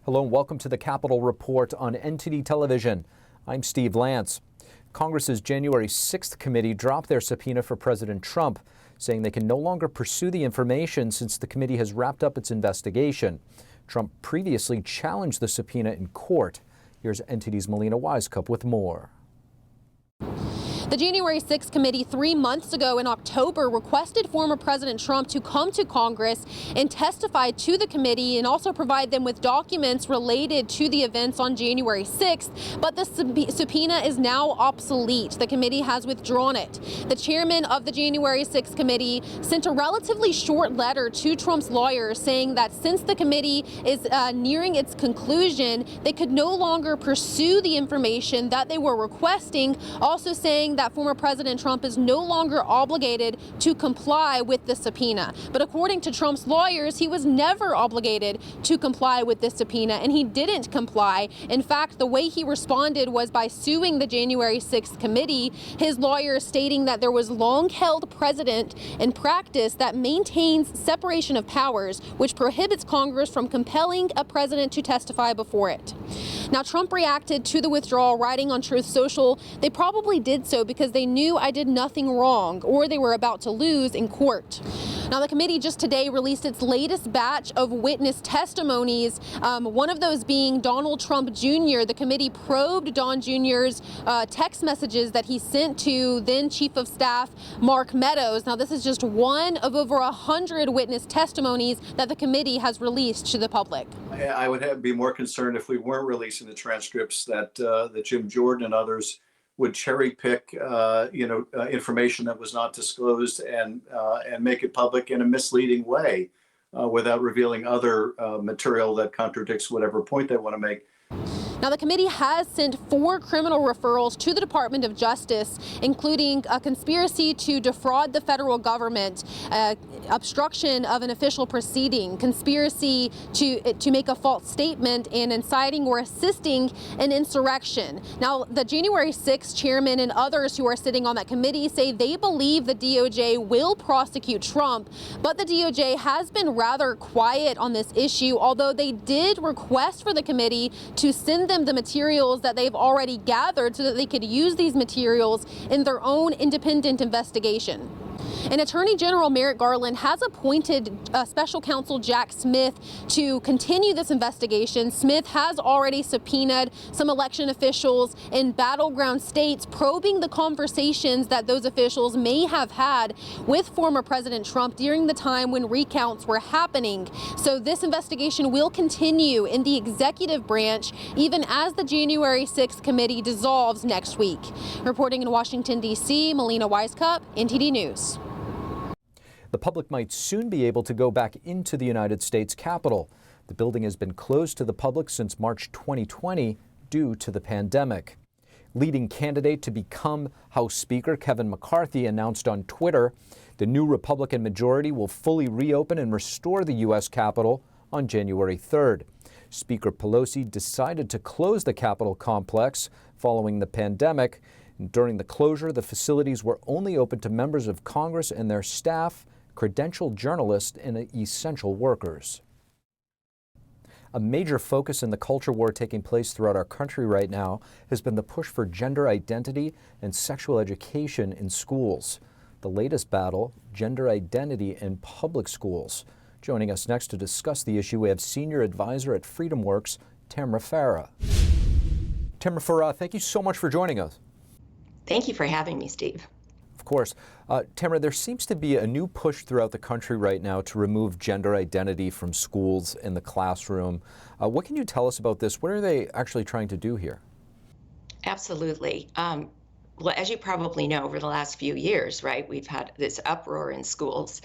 Hello and welcome to the Capitol Report on NTD Television. I'm Steve Lance. Congress's January 6th committee dropped their subpoena for President Trump, saying they can no longer pursue the information since the committee has wrapped up its investigation. Trump previously challenged the subpoena in court. Here's NTD's Melina Wisecup with more. The January 6th committee 3 months ago in October requested former President Trump to come to Congress and testify to the committee and also provide them with documents related to the events on January 6th. But the subpoena is now obsolete. The committee has withdrawn it. The chairman of the January 6th committee sent a relatively short letter to Trump's lawyers saying that since the committee is nearing its conclusion, they could no longer pursue the information that they were requesting, also saying that former President Trump is no longer obligated to comply with the subpoena. But according to Trump's lawyers, he was never obligated to comply with this subpoena, and he didn't comply. In fact, the way he responded was by suing the January 6th committee, his lawyers stating that there was long-held precedent and practice that maintains separation of powers, which prohibits Congress from compelling a president to testify before it. Now, Trump reacted to the withdrawal, writing on Truth Social, "They probably did so because they knew I did nothing wrong or they were about to lose in court." Now, the committee just today released its latest batch of witness testimonies, one of those being Donald Trump Jr. The committee probed Don Jr.'s text messages that he sent to then Chief of Staff Mark Meadows. Now, this is just one of over 100 witness testimonies that the committee has released to the public. I would be more concerned if we weren't releasing the transcripts that Jim Jordan and others would cherry pick, information that was not disclosed and make it public in a misleading way without revealing other material that contradicts whatever point they want to make. Now, the committee has sent 4 criminal referrals to the Department of Justice, including a conspiracy to defraud the federal government, obstruction of an official proceeding, conspiracy to make a false statement, and inciting or assisting an insurrection. Now, the January 6th chairman and others who are sitting on that committee say they believe the DOJ will prosecute Trump, but the DOJ has been rather quiet on this issue, although they did request for the committee to send them the materials that they've already gathered so that they could use these materials in their own independent investigation. And Attorney General Merrick Garland has appointed Special Counsel Jack Smith to continue this investigation. Smith has already subpoenaed some election officials in battleground states, probing the conversations that those officials may have had with former President Trump during the time when recounts were happening. So this investigation will continue in the executive branch even as the January 6th committee dissolves next week. Reporting in Washington, D.C., Melina Wisecup, NTD News. The public might soon be able to go back into the United States Capitol. The building has been closed to the public since March 2020 due to the pandemic. Leading candidate to become House Speaker Kevin McCarthy announced on Twitter the new Republican majority will fully reopen and restore the U.S. Capitol on January 3rd. Speaker Pelosi decided to close the Capitol complex following the pandemic. During the closure, the facilities were only open to members of Congress and their staff, credentialed journalists, and essential workers. A major focus in the culture war taking place throughout our country right now has been the push for gender identity and sexual education in schools. The latest battle, gender identity in public schools. Joining us next to discuss the issue, we have Senior Advisor at FreedomWorks, Tamra Farah. Tamra Farah, thank you so much for joining us. Thank you for having me, Steve. Of course. Tamra, there seems to be a new push throughout the country right now to remove gender identity from schools in the classroom. What can you tell us about this? What are they actually trying to do here? Absolutely. Well, as you probably know, over the last few years, right, we've had this uproar in schools,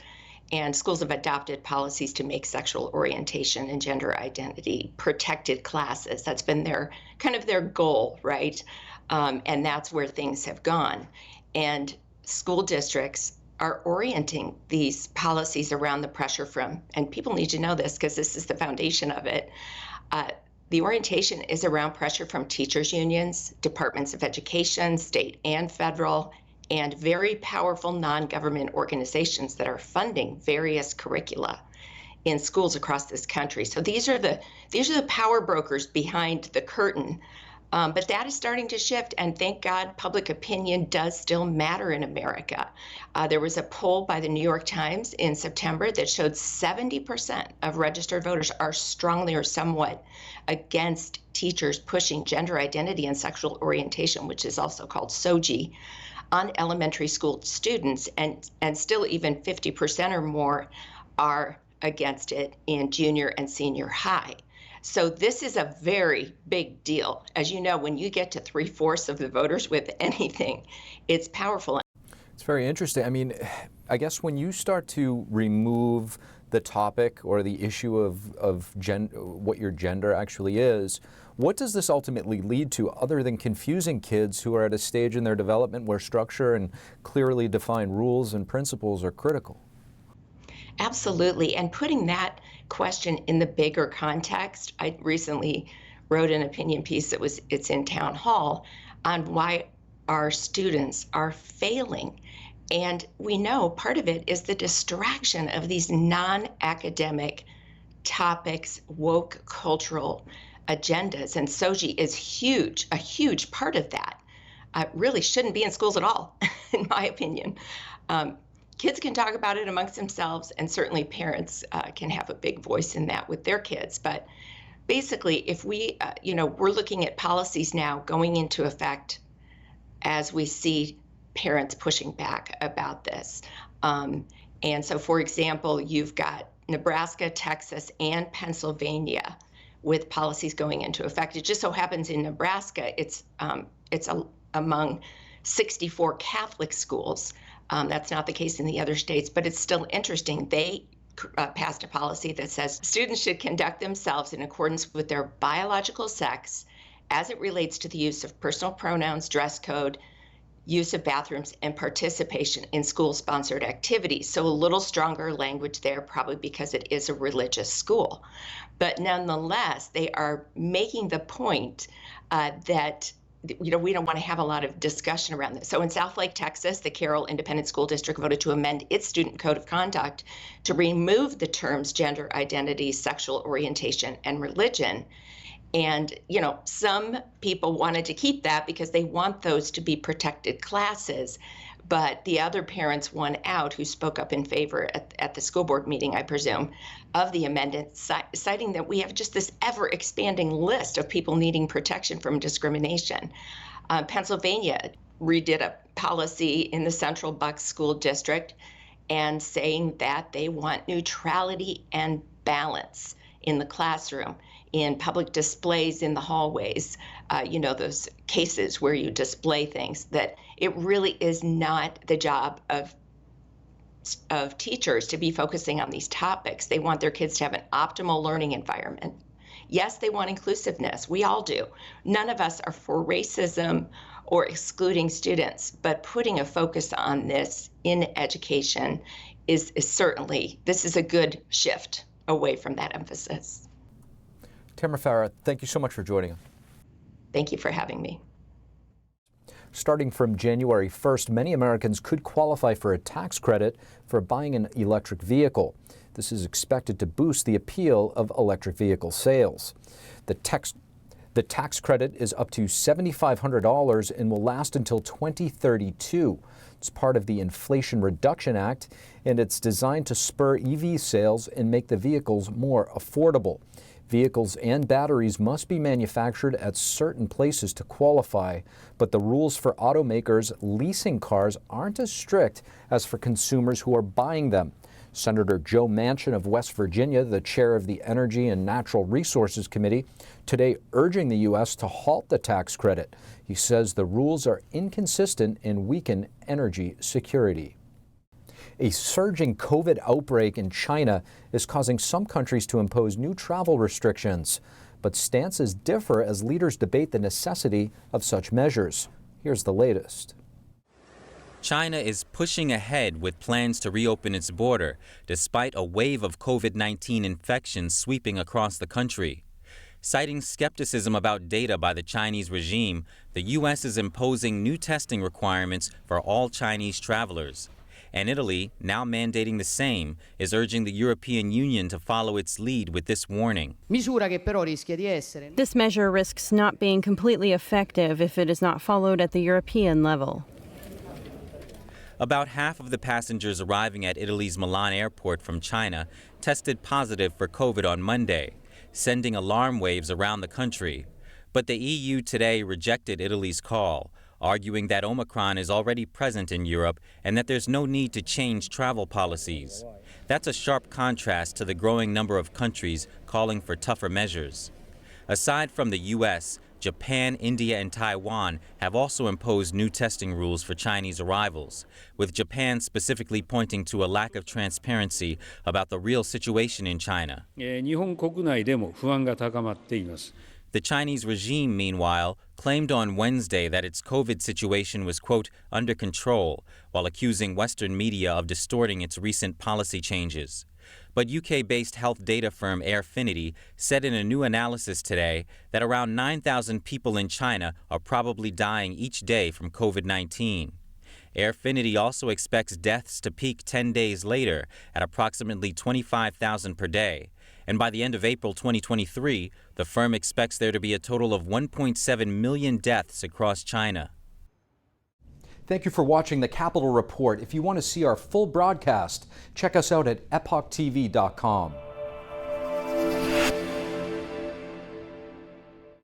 and schools have adopted policies to make sexual orientation and gender identity protected classes. That's been their goal, right? And that's where things have gone. And school districts are orienting these policies around the pressure from, and people need to know this because this is the foundation of it, the orientation is around pressure from teachers' unions, departments of education, state and federal, and very powerful non-government organizations that are funding various curricula. in schools across this country. So these are the power brokers behind the curtain. But that is starting to shift, and thank God public opinion does still matter in America. There was a poll by the New York Times in September that showed 70% of registered voters are strongly or somewhat against teachers pushing gender identity and sexual orientation, which is also called SOGI, on elementary school students, and still even 50% or more are against it in junior and senior high. So this is a very big deal. As you know, when you get to 3/4 of the voters with anything, it's powerful. It's very interesting. I mean, I guess when you start to remove the topic or the issue of what your gender actually is, what does this ultimately lead to other than confusing kids who are at a stage in their development where structure and clearly defined rules and principles are critical? Absolutely. And putting that question in the bigger context, I recently wrote an opinion piece it's in Town Hall on why our students are failing. And we know part of it is the distraction of these non-academic topics, woke cultural agendas. And SOGI is huge, a huge part of that. Really shouldn't be in schools at all, in my opinion. Kids can talk about it amongst themselves, and certainly parents can have a big voice in that with their kids. But basically, if we, we're looking at policies now going into effect as we see parents pushing back about this. And so, for example, you've got Nebraska, Texas, and Pennsylvania with policies going into effect. It just so happens in Nebraska, it's among 64 Catholic schools. That's not the case in the other states, but it's still interesting. They passed a policy that says students should conduct themselves in accordance with their biological sex as it relates to the use of personal pronouns, dress code, use of bathrooms, and participation in school-sponsored activities. So a little stronger language there, probably because it is a religious school. But nonetheless, they are making the point that we don't want to have a lot of discussion around this. So in Southlake, Texas, the Carroll Independent School District voted to amend its student code of conduct to remove the terms gender identity, sexual orientation, and religion. And, some people wanted to keep that because they want those to be protected classes. But the other parents won out who spoke up in favor at the school board meeting, I presume, of the amendment, citing that we have just this ever-expanding list of people needing protection from discrimination. Pennsylvania redid a policy in the Central Bucks School District and saying that they want neutrality and balance in the classroom, in public displays in the hallways, those cases where you display things, that it really is not the job of teachers to be focusing on these topics. They want their kids to have an optimal learning environment. Yes, they want inclusiveness. We all do. None of us are for racism or excluding students, but putting a focus on this in education is certainly, this is a good shift away from that emphasis. Tamra, Farah, thank you so much for joining us. Thank you for having me. Starting from January 1st, many Americans could qualify for a tax credit for buying an electric vehicle. This is expected to boost the appeal of electric vehicle sales. The tax credit is up to $7,500 and will last until 2032. It's part of the Inflation Reduction Act, and it's designed to spur EV sales and make the vehicles more affordable. Vehicles and batteries must be manufactured at certain places to qualify, but the rules for automakers leasing cars aren't as strict as for consumers who are buying them. Senator Joe Manchin of West Virginia, the chair of the Energy and Natural Resources Committee, today urging the U.S. to halt the tax credit. He says the rules are inconsistent and weaken energy security. A surging COVID outbreak in China is causing some countries to impose new travel restrictions, but stances differ as leaders debate the necessity of such measures. Here's the latest. China is pushing ahead with plans to reopen its border, despite a wave of COVID-19 infections sweeping across the country. Citing skepticism about data by the Chinese regime, the U.S. is imposing new testing requirements for all Chinese travelers. And Italy, now mandating the same, is urging the European Union to follow its lead with this warning. This measure risks not being completely effective if it is not followed at the European level. About half of the passengers arriving at Italy's Milan airport from China tested positive for COVID on Monday, sending alarm waves around the country. But the EU today rejected Italy's call, arguing that Omicron is already present in Europe and that there's no need to change travel policies. That's a sharp contrast to the growing number of countries calling for tougher measures. Aside from the U.S., Japan, India, and Taiwan have also imposed new testing rules for Chinese arrivals, with Japan specifically pointing to a lack of transparency about the real situation in China. The Chinese regime, meanwhile, claimed on Wednesday that its COVID situation was, quote, under control, while accusing Western media of distorting its recent policy changes. But UK-based health data firm Airfinity said in a new analysis today that around 9,000 people in China are probably dying each day from COVID-19. Airfinity also expects deaths to peak 10 days later at approximately 25,000 per day. And by the end of April 2023, the firm expects there to be a total of 1.7 million deaths across China. Thank you for watching the Capitol Report. If you want to see our full broadcast, check us out at epochtv.com.